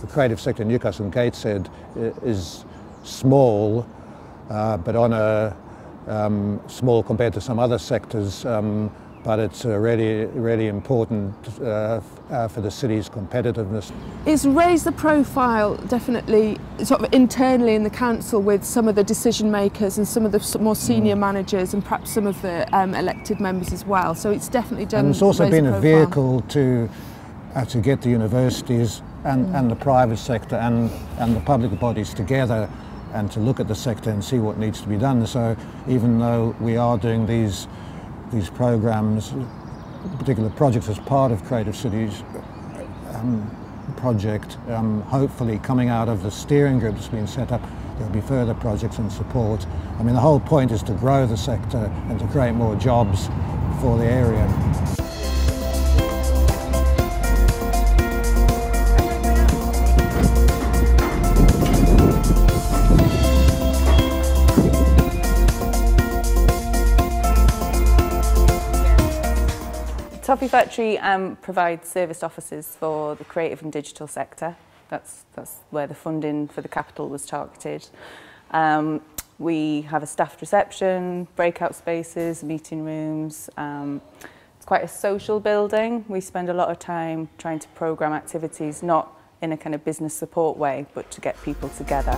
the creative sector in Newcastle and Gateshead is small, but on a small compared to some other sectors, but it's really important for the city's competitiveness. It's raised the profile definitely sort of internally in the council with some of the decision makers and some of the more senior managers and perhaps some of the elected members as well. So it's definitely done. And it's also been a vehicle to get the universities and the private sector and the public bodies together and to look at the sector and see what needs to be done. So even though we are doing these programs, particular projects as part of Creative Cities project, hopefully coming out of the steering group that's been set up, there'll be further projects and support. I mean, the whole point is to grow the sector and to create more jobs for the area. Toffee Factory provides service offices for the creative and digital sector. That's where the funding for the capital was targeted. We have a staffed reception, breakout spaces, meeting rooms. It's quite a social building. We spend a lot of time trying to programme activities, not in a kind of business support way, but to get people together.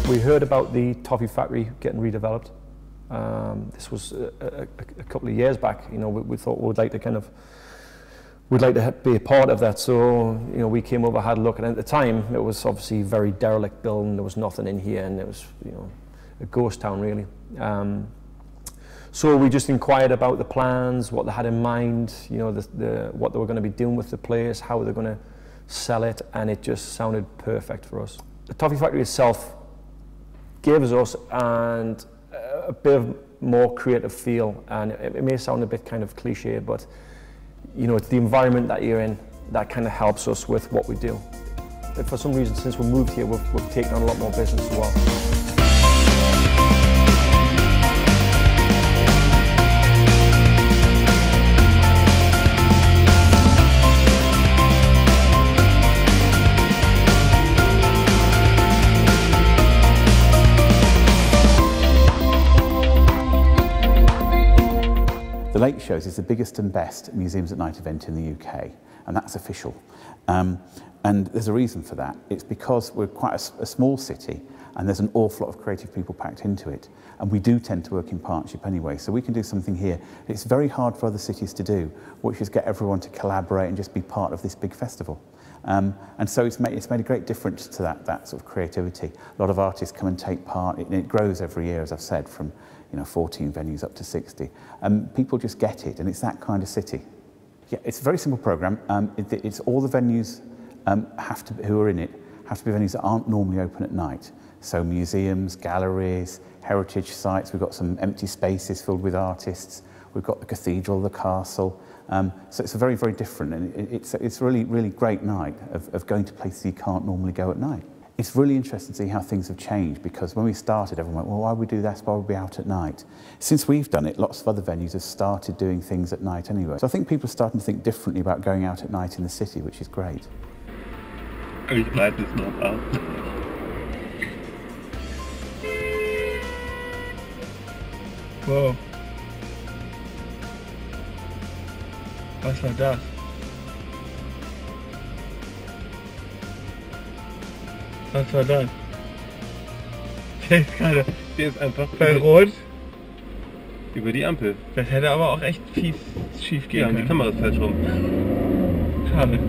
We heard about the Toffee Factory getting redeveloped. This was a couple of years back. You know, we thought we'd like to be a part of that. So, you know, we came over, had a look, and at the time it was obviously a very derelict building. There was nothing in here, and it was, you know, a ghost town really. So we just inquired about the plans, what they had in mind, you know, what they were going to be doing with the place, how they're going to sell it, and it just sounded perfect for us. The Toffee Factory itself gave us and a bit of more creative feel, and it may sound a bit kind of cliche, but you know, it's the environment that you're in that kind of helps us with what we do. For some reason, since we moved here, we've taken on a lot more business as well. The Lake Shows is the biggest and best Museums at Night event in the UK, and that's official. And there's a reason for that. It's because we're quite a small city, and there's an awful lot of creative people packed into it. And we do tend to work in partnership anyway, so we can do something here. It's very hard for other cities to do, which is get everyone to collaborate and just be part of this big festival. And so it's made a great difference to that sort of creativity. A lot of artists come and take part, and it grows every year, as I've said, from 14 venues up to 60. People just get it, and it's that kind of city. Yeah, it's a very simple programme. It's all the venues who are in it have to be venues that aren't normally open at night. So museums, galleries, heritage sites. We've got some empty spaces filled with artists. We've got the cathedral, the castle. So it's a very, very different, and it's a really, really great night of going to places you can't normally go at night. It's really interesting to see how things have changed, because when we started, everyone went, well, why would we do this? Why would we be out at night? Since we've done it, lots of other venues have started doing things at night anyway. So I think people are starting to think differently about going out at night in the city, which is great. Ich bleib jetzt noch ab. Wow. Was war das? Was war das? Der ist gerade, der ist einfach bei Rot über die Ampel. Das hätte aber auch echt fies schief gehen können. Ja, und die Kamera ist falsch rum. Schade.